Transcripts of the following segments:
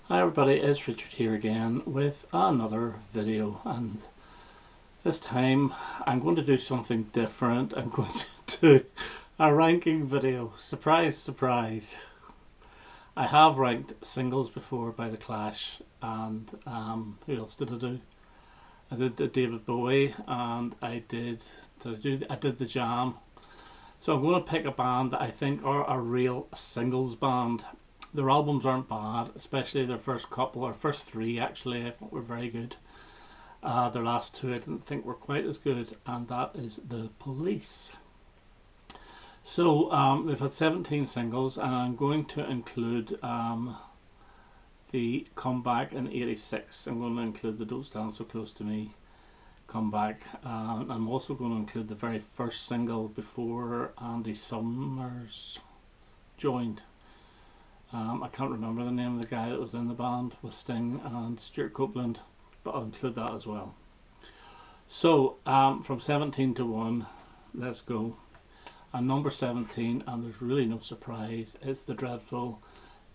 Hi everybody, it's Richard here again with another video, and this time I'm going to do something different. I'm going to do a ranking video. Surprise, surprise. I have ranked singles before by The Clash, and who else did I do? I did the David Bowie, and I did the Jam. So I'm going to pick a band that I think are a real singles band. Their albums aren't bad, especially their first couple, or first three actually, I thought were very good. Their last two I didn't think were quite as good, and that is The Police. So they've had 17 singles, and I'm going to include the comeback in '86. I'm going to include the Don't Stand So Close to Me comeback. I'm also going to include the very first single before Andy Summers joined. I can't remember the name of the guy that was in the band with Sting and Stuart Copeland, but I'll include that as well. So from 17 to 1, let's go. And number 17, and there's really no surprise, is the dreadful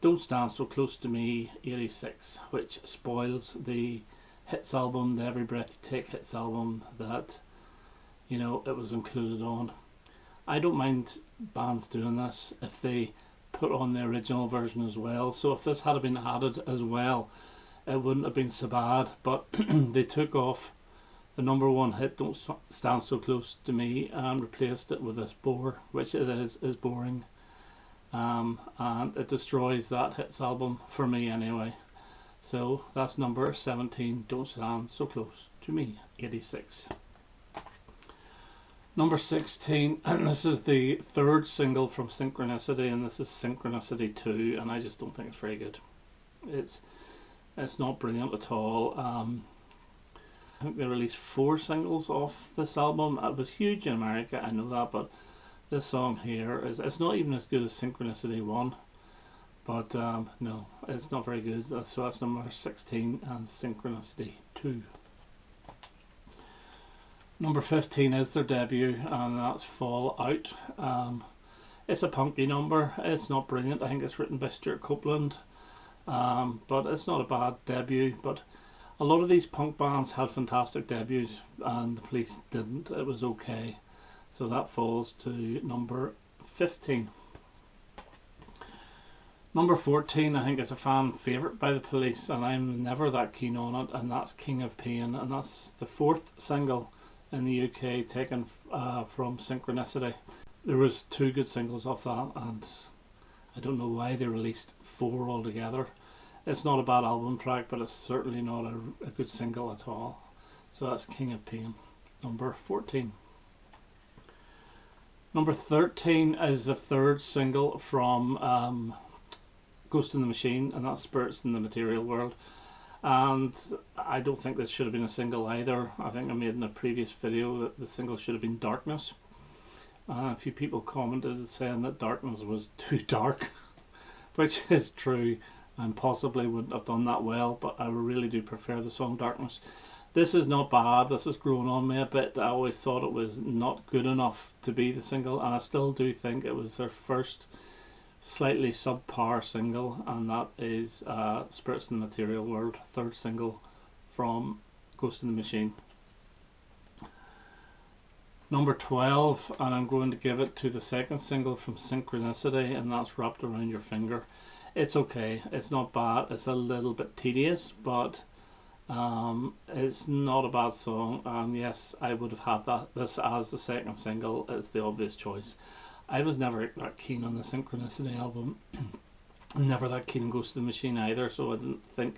Don't Stand So Close to Me '86, which spoils the hits album, the Every Breath You Take hits album that it was included on. I don't mind bands doing this if they put on the original version as well. So if this had been added as well, it wouldn't have been so bad, but they took off the number one hit Don't Stand So Close to Me and replaced it with this bore, which it is boring, and it destroys that hits album for me anyway. So that's number 17, Don't Stand So Close to Me, '86. Number 16, and this is the third single from Synchronicity, and this is Synchronicity 2, and I just don't think it's very good. It's not brilliant at all. I think they released 4 singles off this album. It was huge in America, I know that, but this song here it's not even as good as Synchronicity 1, but no, it's not very good. So that's number 16 and Synchronicity 2. Number 15 is their debut, and that's Fall Out. It's a punky number. It's not brilliant. I think it's written by Stuart Copeland, but it's not a bad debut. But a lot of these punk bands had fantastic debuts, and The Police didn't. It was okay. So that falls to number 15. Number 14, I think, is a fan favourite by The Police, and I'm never that keen on it, and that's King of Pain, and that's the 4th single in the UK taken from Synchronicity. There was 2 good singles off that, and I don't know why they released 4 altogether. It's not a bad album track, but it's certainly not a good single at all. So that's King of Pain, number 14. Number 13 is the 3rd single from Ghost in the Machine, and that's Spirits in the Material World. And I don't think this should have been a single either. I think I made in a previous video that the single should have been Darkness. A few people commented saying that Darkness was too dark, which is true, and possibly wouldn't have done that well, but I really do prefer the song Darkness. This is not bad. This has grown on me a bit. I always thought it was not good enough to be the single, and I still do think it was their first slightly subpar single, and that is Spirits in the Material World, 3rd single from Ghost in the Machine. Number 12, and I'm going to give it to the 2nd single from Synchronicity, and that's Wrapped Around Your Finger. It's okay, it's not bad, it's a little bit tedious, but it's not a bad song, and yes, I would have had this as the 2nd single. It's the obvious choice. I was never that keen on the Synchronicity album, never that keen on Ghost in the Machine either, so I didn't think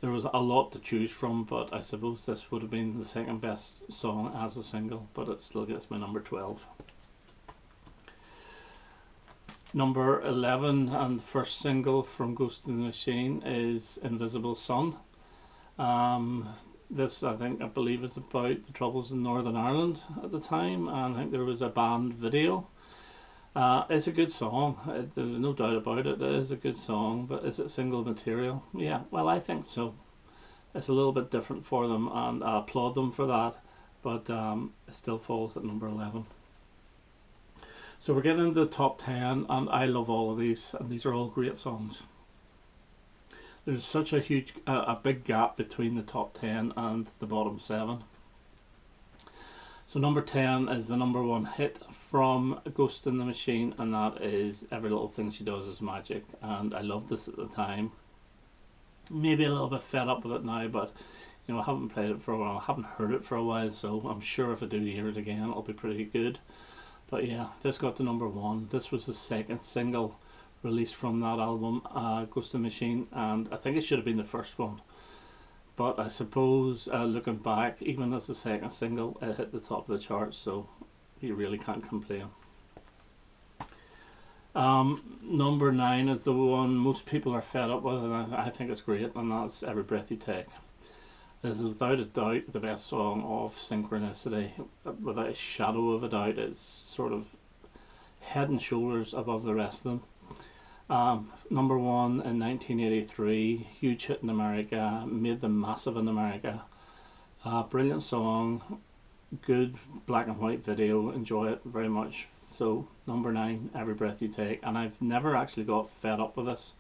there was a lot to choose from, but I suppose this would have been the 2nd best song as a single, but it still gets my number 12. Number 11, and the 1st single from Ghost in the Machine, is Invisible Sun. This I believe is about the troubles in Northern Ireland at the time, and I think there was a band video. It's a good song, there's no doubt about it. It is a good song, but is it single material? Yeah, well, I think so. It's a little bit different for them, and I applaud them for that, but it still falls at number 11. So we're getting into the top 10, and I love all of these, and these are all great songs. there's such a huge, a big gap between the top 10 and the bottom 7. So number 10 is the number 1 hit from Ghost in the Machine, and that is Every Little Thing She Does Is Magic. And I loved this at the time. Maybe a little bit fed up with it now, but you know, I haven't played it for a while, I haven't heard it for a while, so I'm sure if I do hear it again it'll be pretty good. But yeah, this got to number 1. This was the second single released from that album, Ghost in the Machine, and I think it should have been the first one. But I suppose looking back, even as the second single, it hit the top of the charts, so you really can't complain. Number 9 is the one most people are fed up with, and I think it's great, and that's Every Breath You Take. This is without a doubt the best song of Synchronicity, without a shadow of a doubt. It's sort of head and shoulders above the rest of them. Number 1 in 1983, huge hit in America, made them massive in America. Brilliant song, good black and white video, enjoy it very much. So number 9, Every Breath You Take, and I've never actually got fed up with this.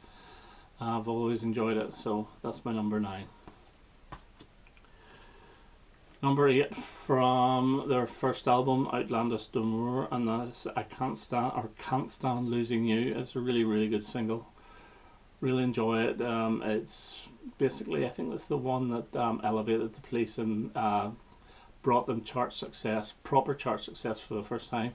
I've always enjoyed it, so that's my number 9. Number 8 from their first album, Outlandish D'Amour, and that's I Can't Stand Losing You. It's a really, really good single. Really enjoy it. It's basically, I think it's the one that elevated the Police and brought them chart success, proper chart success for the first time.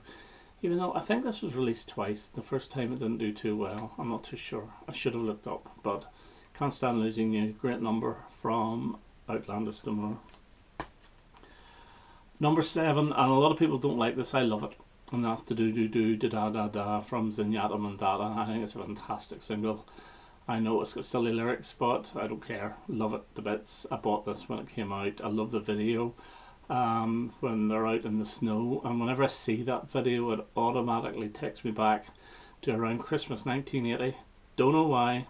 Even though I think this was released twice. The first time it didn't do too well. I'm not too sure. I should have looked up. But Can't Stand Losing You, great number from Outlandish D'Amour. Number 7, and a lot of people don't like this, I love it, and that's the Do Do Do Da Da Da Da from Zenyatta Mondatta. I think it's a fantastic single. I know it's got silly lyrics, but I don't care. Love it to bits. I bought this when it came out. I love the video when they're out in the snow, and whenever I see that video it automatically takes me back to around Christmas 1980. Don't know why.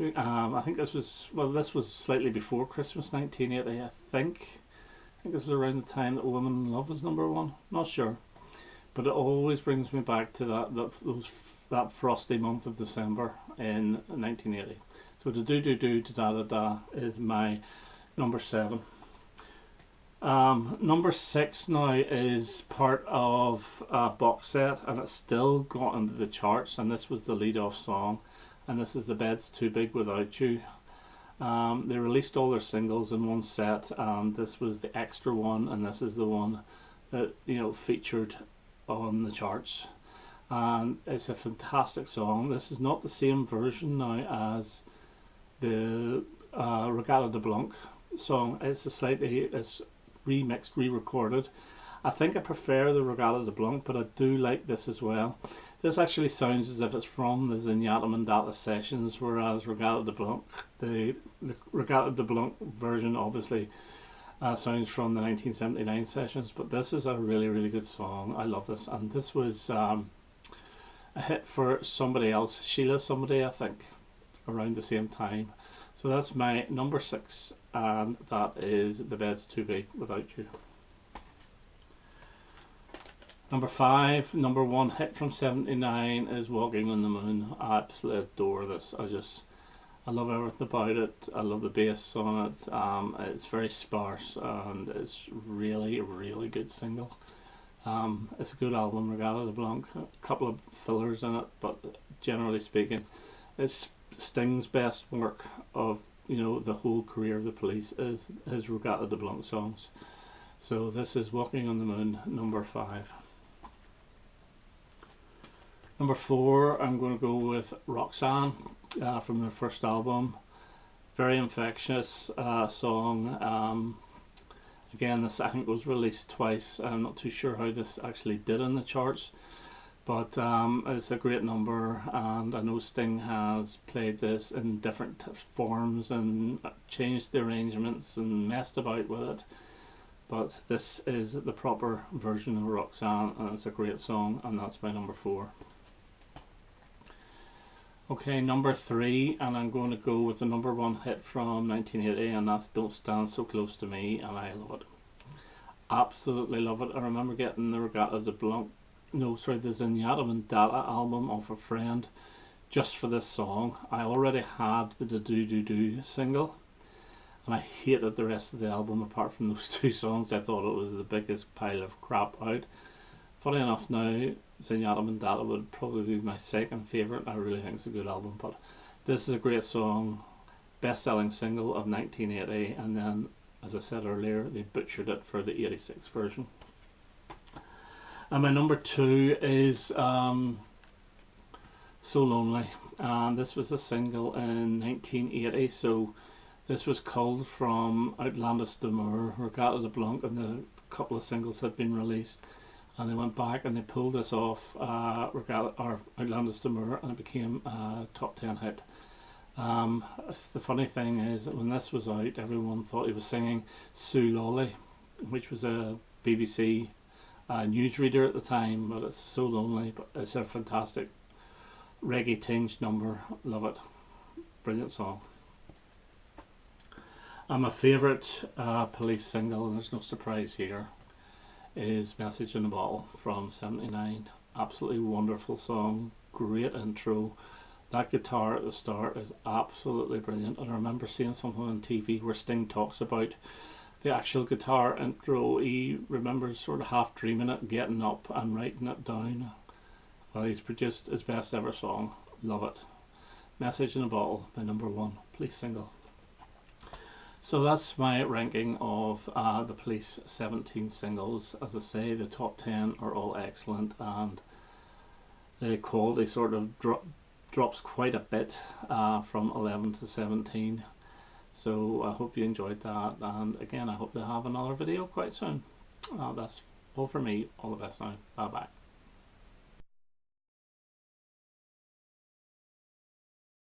I think this was slightly before Christmas 1980, I think this is around the time that Woman in Love was number 1. Not sure, but it always brings me back to that frosty month of December in 1980. So the Do Do Do Da Da Da is my number 7. Number 6 now is part of a box set, and it still got into the charts, and this was the lead off song, and this is The Bed's Too Big Without You. They released all their singles in one set, and this was the extra one, and this is the one that, you know, featured on the charts. And it's a fantastic song. This is not the same version now as the Reggatta de Blanc song. It's remixed, re-recorded. I think I prefer the Reggatta de Blanc, but I do like this as well. This actually sounds as if it's from the Zenyatta Mondatta sessions, whereas Reggatta de Blanc, the Reggatta de Blanc version obviously sounds from the 1979 sessions, but this is a really, really good song. I love this, and this was a hit for somebody else, Sheila somebody, I think, around the same time. So that's my number 6, and that is The Bed's Too Big Without You. Number 5, number 1 hit from 79 is Walking on the Moon. I absolutely adore this. I love everything about it. I love the bass on it. It's very sparse, and it's really, really good single. It's a good album, Reggatta de Blanc. A couple of fillers in it, but generally speaking, it's Sting's best work of, you know, the whole career of the Police is his Reggatta de Blanc songs. So this is Walking on the Moon, number 5. Number 4, I'm going to go with Roxanne from their first album. Very infectious song. Again, this I think was released twice. I'm not too sure how this actually did in the charts, but it's a great number, and I know Sting has played this in different forms and changed the arrangements and messed about with it. But this is the proper version of Roxanne, and it's a great song, and that's my number 4. Okay, number 3, and I'm going to go with the number 1 hit from 1980, and that's Don't Stand So Close to Me, and I love it. Absolutely love it. I remember getting the Reggatta de Blanc, the Zenyatta Mondatta album off a friend just for this song. I already had the Do Do Do single, and I hated the rest of the album apart from those two songs. I thought it was the biggest pile of crap out. Funny enough now, Zenyatta Mondatta would probably be my second favourite. I really think it's a good album, but this is a great song, best-selling single of 1980, and then, as I said earlier, they butchered it for the 86 version. And my number 2 is So Lonely, and this was a single in 1980, so this was culled from Outlandish D'Amour, Regatta de Blanc, and a couple of singles had been released, and they went back and they pulled this off Regatta or Outlandish D'Amour, and it became a top 10 hit. The funny thing is that when this was out, everyone thought he was singing Sue Lolly, which was a BBC newsreader at the time, but it's So Lonely. But it's a fantastic reggae tinged number. Love it. Brilliant song. And my favourite Police single, and there's no surprise here, is Message in a Bottle from '79. Absolutely wonderful song, great intro. That guitar at the start is absolutely brilliant, and I remember seeing something on TV where Sting talks about the actual guitar intro. He remembers sort of half dreaming it, getting up and writing it down. Well, he's produced his best ever song. Love it. Message in a Bottle, my number 1 Police single. So that's my ranking of the Police 17 singles. As I say, the top 10 are all excellent, and the quality sort of drops quite a bit from 11 to 17. So I hope you enjoyed that, and again I hope to have another video quite soon. That's all for me. All the best now. Bye bye.